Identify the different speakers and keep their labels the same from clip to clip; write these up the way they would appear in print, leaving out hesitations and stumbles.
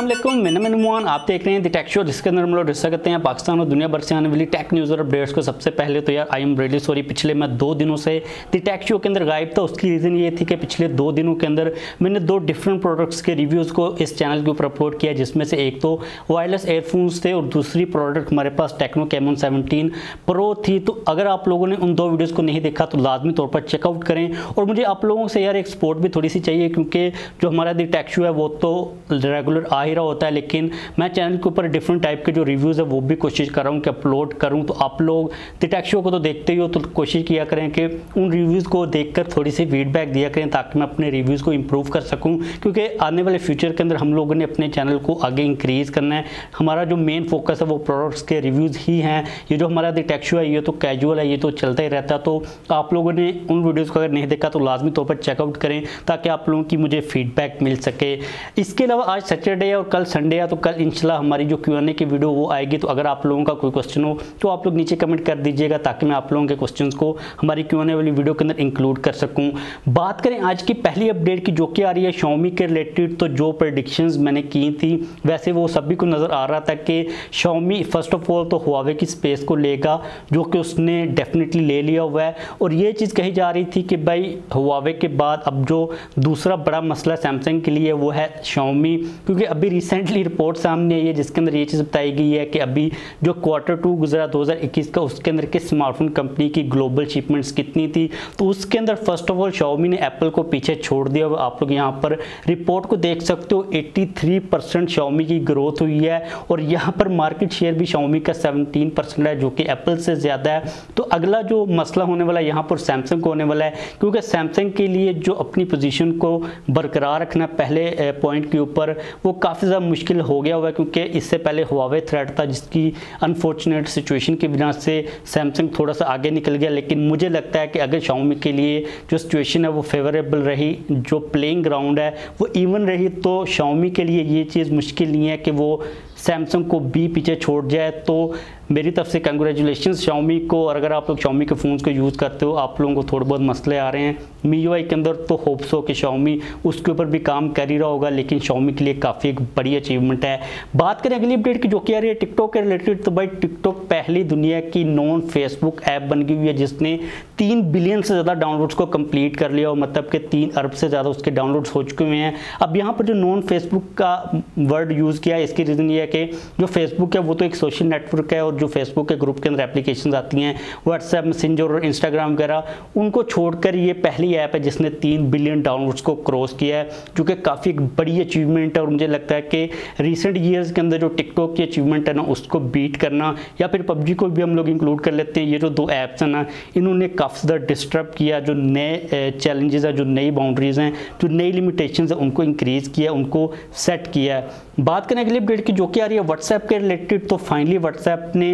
Speaker 1: अस्सलाम मैं नुमान, आप देख रहे हैं द टेक शो, जिसके अंदर हम लोग डिस्कस करते हैं पाकिस्तान और दुनिया भर से आने वाली टेक न्यूज़ और अपडेट्स को। सबसे पहले तो यार आई एम रियली सॉरी, पिछले मैं 2 दिनों से द टेक शो के अंदर गायब था। उसकी रीज़न ये थी कि पिछले 2 दिनों के अंदर मैंने 2 डिफरेंट प्रोडक्ट्स के रिव्यूज़ को इस चैनल के ऊपर अपलोड किया, जिसमें से एक तो वायरलेस एयरफोन्स थे और दूसरी प्रोडक्ट हमारे पास टेक्नो कैमन 17 प्रो थी। तो अगर आप लोगों ने उन 2 वीडियोज़ को नहीं देखा तो लाजमी तौर पर चेकआउट करें। और मुझे आप लोगों से यार एक सपोर्ट भी थोड़ी सी चाहिए, क्योंकि जो हमारा द टेक शो है वो तो रेगुलर आ ही रहा होता है, लेकिन मैं चैनल के ऊपर डिफरेंट टाइप के जो रिव्यूज़ है वो भी कोशिश कर रहा हूँ कि अपलोड करूँ। तो आप लोग द टेक शो को तो देखते ही हो, तो कोशिश किया करें कि उन रिव्यूज़ को देखकर थोड़ी सी फीडबैक दिया करें, ताकि मैं अपने रिव्यूज़ को इंप्रूव कर सकूँ। क्योंकि आने वाले फ्यूचर के अंदर हम लोगों ने अपने चैनल को आगे इंक्रीज़ करना है। हमारा जो मेन फोकस है वो प्रोडक्ट्स के रिव्यूज़ ही हैं। ये जो हमारा द टेक शो है ये तो कैजुअल है, ये तो चलता ही रहता है। तो आप लोगों ने उन वीडियोज़ को अगर नहीं देखा तो लाजमी तौर पर चेकआउट करें, ताकि आप लोगों की मुझे फीडबैक मिल सके। इसके अलावा आज सैटरडे है और कल संडे है, तो कल इंशाल्लाह हमारी जो Q&A की वीडियो वो आएगी। तो अगर आप लोगों का कोई क्वेश्चन हो तो आप लोग नीचे कमेंट कर दीजिएगा, ताकि मैं आप लोगों के क्वेश्चंस को हमारी Q&A वाली वीडियो के अंदर इंक्लूड कर सकूं। बात करें आज की पहली अपडेट की, जो कि आ रही है Xiaomi के रिलेटेड। तो जो प्रेडिक्शंस मैंने की थी वैसे वो सभी को नज़र आ रहा था कि Xiaomi फर्स्ट ऑफ ऑल तो Huawei की स्पेस को लेगा, जो कि उसने डेफिनेटली ले लिया हुआ है। और ये चीज़ कही जा रही थी कि भाई Huawei के बाद अब जो दूसरा बड़ा मसला सैमसंग के लिए वो है Xiaomi, क्योंकि अभी रिसेंटली रिपोर्ट सामने आई है जिसके अंदर ये चीज़ बताई गई है कि अभी जो Q2 गुजरा 2021 का, उसके अंदर के स्मार्टफोन कंपनी की ग्लोबल शिपमेंट्स कितनी थी। तो उसके अंदर फर्स्ट ऑफ ऑल Xiaomi ने एप्पल को पीछे छोड़ दिया। आप लोग यहाँ पर रिपोर्ट को देख सकते हो, 83% Xiaomi की ग्रोथ हुई है। और यहाँ पर मार्केट शेयर भी Xiaomi का 17% है, जो कि एप्पल से ज़्यादा है। तो अगला जो मसला होने वाला है यहाँ पर सैमसंग को होने वाला है, क्योंकि सैमसंग के लिए जो अपनी पोजीशन को बरकरार रखना पहले पॉइंट के ऊपर वो काफ़ी ज़्यादा मुश्किल हो गया हुआ है, क्योंकि इससे पहले Huawei थ्रेट था, जिसकी अनफॉर्चुनेट सिचुएशन की वजह से सैमसंग थोड़ा सा आगे निकल गया। लेकिन मुझे लगता है कि अगर Xiaomi के लिए जो सिचुएशन है वो फेवरेबल रही, जो प्लेइंग ग्राउंड है वो इवन रही, तो Xiaomi के लिए ये चीज़ मुश्किल नहीं है कि वो सैमसंग को भी पीछे छोड़ जाए। तो मेरी तरफ से कंग्रेचुलेशंस Xiaomi को। और अगर आप लोग Xiaomi के फ़ोन्स को यूज़ करते हो, आप लोगों को थोड़े बहुत मसले आ रहे हैं MIUI के अंदर, तो होप्स हो कि Xiaomi उसके ऊपर भी काम कर ही रहा होगा। लेकिन Xiaomi के लिए काफ़ी एक बड़ी अचीवमेंट है। बात करें अगली अपडेट की, जो कि आ रही है टिकटॉक के रिलेटेड। तो भाई टिकटॉक पहली दुनिया की नॉन फेसबुक ऐप बन गई हुई है, जिसने 3 बिलियन से ज़्यादा डाउनलोड्स को कंप्लीट कर लिया, और मतलब कि 3 अरब से ज़्यादा उसके डाउनलोड्स हो चुके हुए हैं। अब यहाँ पर जो नॉन फेसबुक का वर्ड यूज़ किया है, इसकी रीज़न ये है कि जो फेसबुक है वो तो एक सोशल नेटवर्क है, और जो फेसबुक के ग्रुप के अंदर एप्लीकेशंस आती हैं व्हाट्सएप, मैसेंजर और इंस्टाग्राम वगैरह, उनको छोड़कर ये पहली ऐप है जिसने 3 बिलियन डाउनलोड्स को क्रॉस किया है, जो कि काफ़ी एक बड़ी अचीवमेंट है। और मुझे लगता है कि रीसेंट ईयर्स के अंदर जो टिकटॉक की अचीवमेंट है ना, उसको बीट करना, या फिर पबजी को भी हम लोग इंक्लूड कर लेते हैं, ये जो 2 ऐप्स हैं ना, इन्होंने काफ़ी ज़्यादा डिस्टर्ब किया। जो नए चैलेंजेस है, जो नई बाउंड्रीज़ हैं, जो नई लिमिटेशंस है, उनको इंक्रीज़ किया, उनको सेट किया है। बात करें अगली अपडेट की, जो कि आ रही है व्हाट्सएप के रिलेटेड। तो फाइनली व्हाट्सएप ने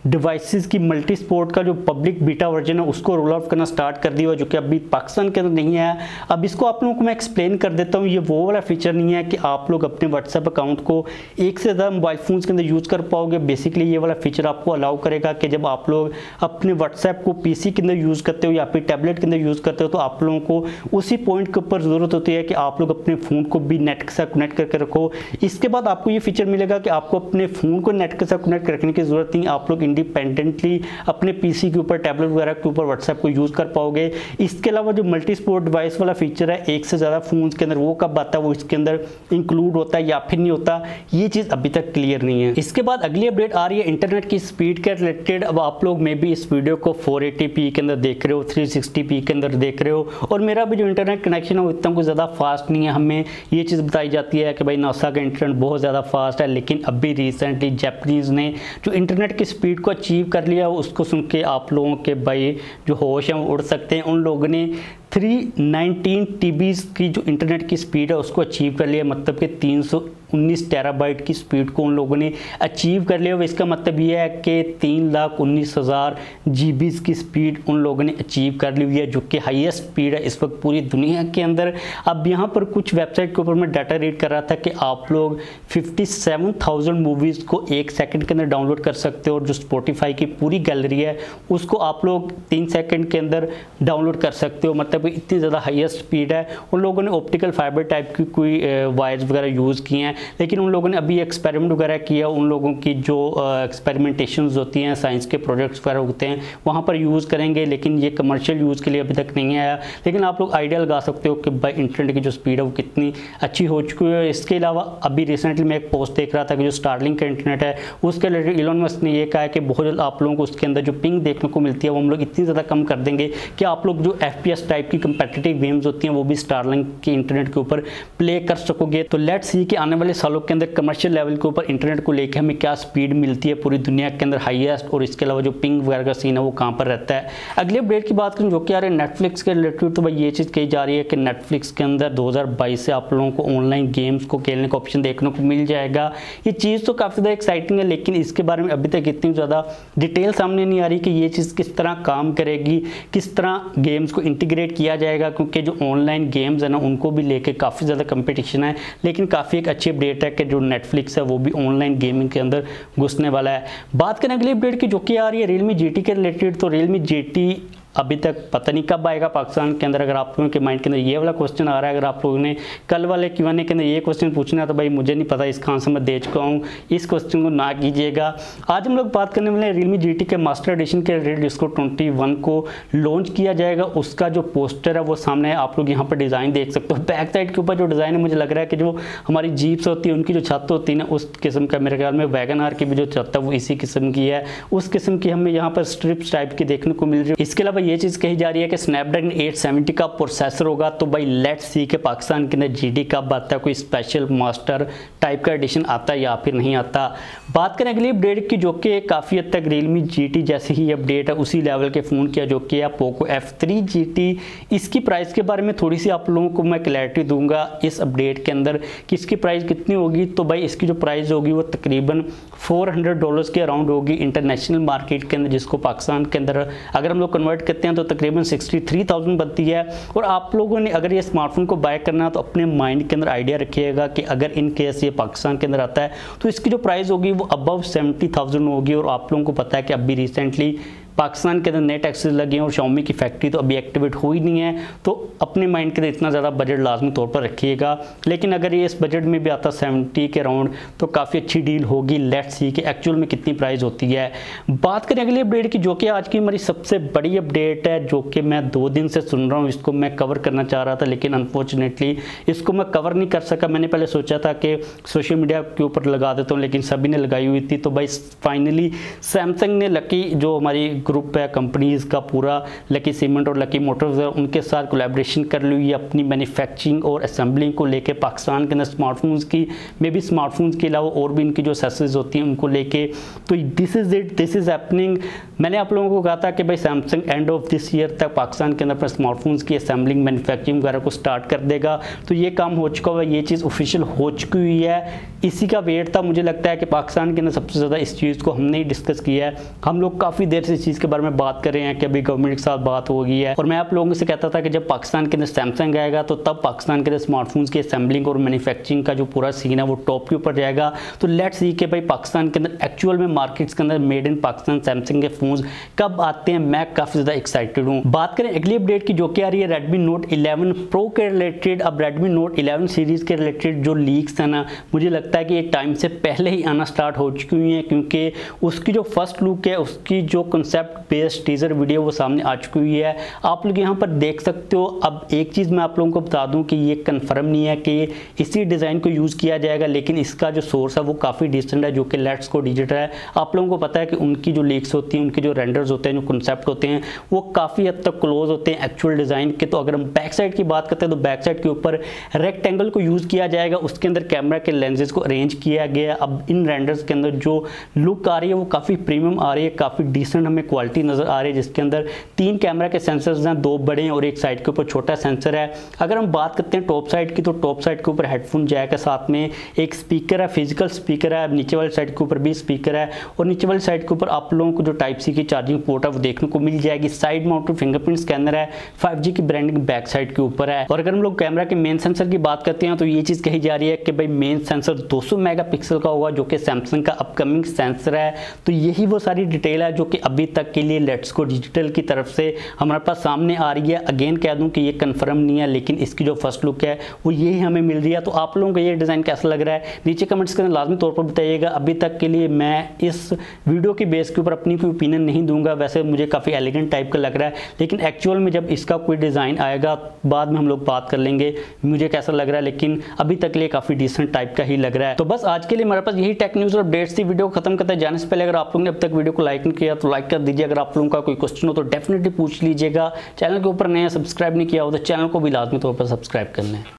Speaker 1: डिवाइसेस की मल्टी स्पोर्ट का जो पब्लिक बीटा वर्जन है उसको रोल आउट करना स्टार्ट कर दिया, जो कि अभी पाकिस्तान के अंदर नहीं है। अब इसको आप लोगों को मैं एक्सप्लेन कर देता हूँ। ये वो वाला फीचर नहीं है कि आप लोग अपने व्हाट्सएप अकाउंट को एक से ज़्यादा मोबाइल फ़ोन्स के अंदर यूज़ कर पाओगे। बेसिकली ये वाला फीचर आपको अलाउ करेगा कि जब आप लोग अपने व्हाट्सएप को PC के अंदर यूज़ करते हो या फिर टैबलेट के अंदर यूज़ करते हो, तो आप लोगों को उसी पॉइंट के ऊपर ज़रूरत होती है कि आप लोग अपने फ़ोन को भी नेट के साथ कनेक्ट करके रखो। इसके बाद आपको ये फीचर मिलेगा कि आपको अपने फ़ोन को नेट के साथ कनेक्ट रखने की ज़रूरत नहीं, आप लोग इंडिपेंडेंटली अपने PC के ऊपर, टैबलेट वगैरह के ऊपर व्हाट्सएप को यूज़ कर पाओगे। इसके अलावा जो मल्टी स्पोर्ट डिवाइस वाला फीचर है एक से ज़्यादा फ़ोन्स के अंदर, वो कब आता है, वो इसके अंदर इंक्लूड होता है या फिर नहीं होता, ये चीज़ अभी तक क्लियर नहीं है। इसके बाद अगली अपडेट आ रही है इंटरनेट की स्पीड के रिलेटेड। अब आप लोग मे भी इस वीडियो को 480p के अंदर देख रहे हो, 360p के अंदर देख रहे हो, और मेरा भी जो इंटरनेट कनेक्शन है वो इतना कुछ ज़्यादा फास्ट नहीं है। हमें ये चीज़ बताई जाती है कि भाई नासा का इंटरनेट बहुत ज़्यादा फास्ट है, लेकिन अभी रिसेंटली जापानीज़ ने जो इंटरनेट की स्पीड को अचीव कर लिया, उसको सुन के आप लोगों के भाई जो होश हैं वो उड़ सकते हैं। उन लोगों ने 319 TB की जो इंटरनेट की स्पीड है उसको अचीव कर लिया, मतलब कि 319 टेराबाइट की स्पीड को उन लोगों ने अचीव कर लिया। इसका मतलब ये है कि 3,19,000 GB की स्पीड उन लोगों ने अचीव कर ली हुई है, जो कि हाईएस्ट स्पीड है इस वक्त पूरी दुनिया के अंदर। अब यहाँ पर कुछ वेबसाइट के ऊपर मैं डाटा रीड कर रहा था कि आप लोग 57,000 मूवीज़ को 1 सेकंड के अंदर डाउनलोड कर सकते हो, और जो स्पॉटिफाई की पूरी गैलरी है उसको आप लोग 3 सेकंड के अंदर डाउनलोड कर सकते हो। मतलब इतनी ज़्यादा हाईएस्ट स्पीड है। उन लोगों ने ऑप्टिकल फाइबर टाइप की कोई वायर्स वगैरह यूज़ किए हैं, लेकिन उन लोगों ने अभी एक्सपेरिमेंट वगैरह किया, उन लोगों की जो एक्सपेरिमेंटेशंस होती हैं, साइंस के प्रोजेक्ट्स वगैरह होते हैं, वहाँ पर यूज़ करेंगे, लेकिन ये कमर्शियल यूज़ के लिए अभी तक नहीं आया। लेकिन आप लोग आइडिया लगा सकते हो कि भाई इंटरनेट की जो स्पीड है वो कितनी अच्छी हो चुकी है। इसके अलावा अभी रिसेंटली मैं एक पोस्ट देख रहा था कि जो स्टारलिंक का इंटरनेट है उसके रिलेटेड इलॉन मस्क ने ये कहा है कि बहुत जल्द आप लोगों को उसके अंदर जो पिंग देखने को मिलती है वो हम लोग इतनी ज़्यादा कम कर देंगे कि आप लोग जो FPS टाइप की कंपेटिटिव गेम्स होती हैं वो भी स्टारलिंक के इंटरनेट के ऊपर प्ले कर सकोगे। तो लेट्स सी कि आने वाले सालों के अंदर कमर्शियल लेवल के ऊपर इंटरनेट को लेकर हमें क्या स्पीड मिलती है पूरी दुनिया के अंदर हाईएस्ट, और इसके अलावा जो पिंग वगैरह का सीन है वो कहाँ पर रहता है। अगले अपडेट की बात करें जो कि आ रहे हैं नेटफ्लिक्स के रिलेटेड, तो भाई ये चीज़ कही जा रही है कि नेटफ्लिक्स के अंदर 2022 से आप लोगों को ऑनलाइन गेम्स को खेलने का ऑप्शन देखने को मिल जाएगा। ये चीज़ तो काफ़ी ज़्यादा एक्साइटिंग है, लेकिन इसके बारे में अभी तक इतनी ज़्यादा डिटेल सामने नहीं आ रही कि ये चीज़ किस तरह काम करेगी, किस तरह गेम्स को इंटीग्रेट किया जाएगा, क्योंकि जो ऑनलाइन गेम्स है ना उनको भी लेके काफ़ी ज़्यादा कंपटीशन है। लेकिन काफ़ी एक अच्छी अपडेट है कि जो नेटफ्लिक्स है वो भी ऑनलाइन गेमिंग के अंदर घुसने वाला है। बात करें अगली अपडेट की जो कि आ रही है Realme GT के रिलेटेड, तो Realme GT अभी तक पता नहीं कब आएगा पाकिस्तान के अंदर। अगर आप लोगों के माइंड के अंदर ये वाला क्वेश्चन आ रहा है, अगर आप लोगों ने कल वाले Q&A के अंदर ये क्वेश्चन पूछना है तो भाई मुझे नहीं पता, इसका आंसर मैं दे चुका हूँ, इस क्वेश्चन को ना कीजिएगा। आज हम लोग बात करने वाले हैं Realme GT के मास्टर एडिशन के रिलेटेड, जिसको 21 को लॉन्च किया जाएगा। उसका जो पोस्टर है वो सामने है, आप लोग यहाँ पर डिज़ाइन देख सकते हो। बैक साइड के ऊपर जो डिज़ाइन है मुझे लग रहा है कि जो हमारी जीप्स होती है उनकी जो छत होती है ना उस किस्म का, मेरे ख्याल में वैगन आर की भी जो छत है वो इसी किस्म की है, उस किस्म की हमें यहाँ पर स्ट्रिप्स टाइप की देखने को मिल रही है। इसके अलावा ये चीज़ कही जा रही है कि स्नैपड्रैगन 870 का प्रोसेसर होगा। तो भाई लेट्स सी के पाकिस्तान के अंदर GT कब आता है, कोई स्पेशल मास्टर टाइप का एडिशन आता है या फिर नहीं आता। बात करें अगली अपडेट की जो कि काफ़ी हद तक Realme GT जैसी ही अपडेट है, उसी लेवल के फ़ोन किया जो कि है Poco F3 GT। इसकी प्राइस के बारे में थोड़ी सी आप लोगों को मैं क्लैरिटी दूंगा इस अपडेट के अंदर कि इसकी प्राइस कितनी होगी। तो भाई इसकी जो प्राइस होगी वो तकरीबन $400 के अराउंड होगी इंटरनेशनल मार्केट के अंदर, जिसको पाकिस्तान के अंदर अगर हम लोग कन्वर्ट करते हैं तो तकरीबन 63,000 बनती है। और आप लोगों ने अगर ये स्मार्टफोन को बाय करना है तो अपने माइंड के अंदर आइडिया रखिएगा कि अगर इन केस ये पाकिस्तान के अंदर आता है तो इसकी जो प्राइस होगी वो अबव 70,000 होगी। और आप लोगों को पता है कि अभी रिसेंटली पाकिस्तान के अंदर नेट एक्सेस लगे हैं और Xiaomi की फैक्ट्री तो अभी एक्टिवेट हुई नहीं है, तो अपने माइंड के अंदर इतना ज़्यादा बजट लाजमी तौर पर रखिएगा। लेकिन अगर ये इस बजट में भी आता 70 के राउंड तो काफ़ी अच्छी डील होगी। लेट्स सी कि एक्चुअल में कितनी प्राइस होती है। बात करें अगली अपडेट की जो कि आज की हमारी सबसे बड़ी अपडेट है, जो कि मैं 2 दिन से सुन रहा हूँ, इसको मैं कवर करना चाह रहा था लेकिन अनफॉर्चुनेटली इसको मैं कवर नहीं कर सका। मैंने पहले सोचा था कि सोशल मीडिया के ऊपर लगा देता हूँ, लेकिन सभी ने लगाई हुई थी। तो भाई फाइनली सैमसंग ने लकी जो हमारी ग्रुप है कंपनीज का पूरा लकी सीमेंट और लकी मोटर्स है उनके साथ कोलैबोरेशन कर ली है अपनी मैन्युफैक्चरिंग और असेंबलिंग को लेके पाकिस्तान के अंदर स्मार्टफोन्स की, मे बी स्मार्टफोन्स के अलावा और भी इनकी जो एक्सेसरीज होती हैं उनको लेके। तो this is it, this is happening. मैंने आप लोगों को कहा था कि भाई Samsung end of this year तक पाकिस्तान के अंदर अपने स्मार्टफोन्स की असेंबलिंग मैन्युफैक्चरिंग वगैरह को स्टार्ट कर देगा। तो ये काम हो चुका हुआ है, ये चीज़ ऑफिशियल हो चुकी हुई है, इसी का वेट था। मुझे लगता है कि पाकिस्तान के अंदर सबसे ज़्यादा इस चीज़ को हमने ही डिस्कस किया है। हम लोग काफ़ी देर से इस चीज़ के बारे में बात कर रहे हैं कि अभी गवर्नमेंट के साथ बात हो गई है, और मैं आप लोगों से कहता था कि जब पाकिस्तान के अंदर सैमसंग आएगा तो तब पाकिस्तान के अंदर स्मार्टफोन्स की असेंबलिंग और मैन्युफैक्चरिंग का जो पूरा सीन है वो टॉप के ऊपर जाएगा। तो लेट्स सी कि भाई पाकिस्तान के अंदर एक्चुअल में मार्केट्स के अंदर मेड इन पाकिस्तान सैमसंग के फोन्स कब आते हैं, मैं काफ़ी ज़्यादा एक्साइटेड हूँ। बात करें अगली अपडेट की जो कि आ रही है Redmi Note 11 Pro के रिलेटेड। अब Redmi Note 11 सीरीज़ के रिलेटेड जो लीक्स है ना, मुझे लगता है कि एक टाइम से पहले ही आना स्टार्ट हो चुकी हुई है, क्योंकि उसकी जो फर्स्ट लुक है, उसकी जो कंसेप्ट बेस्ड टीजर वीडियो वो सामने आ चुकी हुई है, आप लोग यहाँ पर देख सकते हो। अब एक चीज़ मैं आप लोगों को बता दूँ कि ये कंफर्म नहीं है कि इसी डिज़ाइन को यूज़ किया जाएगा, लेकिन इसका जो सोर्स है वो काफ़ी डिसेंट है, जो कि लेट्स को डिजिटल है। आप लोगों को पता है कि उनकी जो लीक्स होती हैं, उनके जो रेंडर्स होते हैं, जो कंसेप्ट होते हैं, वो काफ़ी हद तक क्लोज होते हैं एक्चुअल डिज़ाइन के। तो अगर हम बैक साइड की बात करते हैं तो बैक साइड के ऊपर रेक्टेंगल को यूज़ किया जाएगा, उसके अंदर कैमरा के लेंसेज को अरेंज किया गया। अब इन रेंडर्स के अंदर जो लुक आ रही है वो काफ़ी प्रीमियम आ रही है, काफ़ी डिसेंट हमें क्वालिटी नज़र आ रही है, जिसके अंदर 3 कैमरा के सेंसर्स हैं, 2 बड़े हैं और एक साइड के ऊपर छोटा सेंसर है। अगर हम बात करते हैं टॉप साइड की, तो टॉप साइड के ऊपर हेडफोन जैक है, साथ में एक स्पीकर है, फिजिकल स्पीकर है। नीचे वाली साइड के ऊपर भी स्पीकर है, और नीचे वाली साइड के ऊपर आप लोगों को जो टाइप सी की चार्जिंग पोर्ट है वो देखने को मिल जाएगी। साइड माउंटेड फिंगरप्रिंट स्कैनर है, 5G की ब्रांडिंग बैक साइड के ऊपर है। और अगर हम लोग कैमरा के मेन सेंसर की बात करते हैं तो ये चीज़ कही जा रही है कि भाई मेन सेंसर 200 मेगापिक्सल का होगा, जो कि सैमसंग का अपकमिंग सेंसर है। तो यही वो सारी डिटेल है जो कि अभी तक के लिए लेट्स गो डिजिटल की तरफ से हमारे पास सामने आ रही है। अगेन कह दूं कि ये कंफर्म नहीं है, लेकिन इसकी जो फर्स्ट लुक है वो यही हमें मिल रही है। तो आप लोगों को ये डिज़ाइन कैसा लग रहा है नीचे कमेंट्स करके लाजमी तौर पर बताइएगा। अभी तक के लिए मैं इस वीडियो की बेस के ऊपर अपनी कोई ओपिनियन नहीं दूंगा, वैसे मुझे काफ़ी एलिगेंट टाइप का लग रहा है, लेकिन एक्चुअल में जब इसका कोई डिज़ाइन आएगा बाद में हम लोग बात कर लेंगे मुझे कैसा लग रहा है, लेकिन अभी तक के लिए काफ़ी डिसेंट टाइप का ही लग रहा है। तो बस आज के लिए हमारे पास यही टेक न्यूज़ और अपडेट्स थी। वीडियो को खत्म करते जाने से पहले अगर आप लोगों ने अब तक वीडियो को लाइक नहीं किया तो लाइक कर दीजिए। अगर आप लोगों का कोई क्वेश्चन हो तो डेफिनेटली पूछ लीजिएगा। चैनल के ऊपर नया सब्सक्राइब नहीं किया हो तो चैनल को भी लाजमी तौर पर सब्सक्राइब कर लें।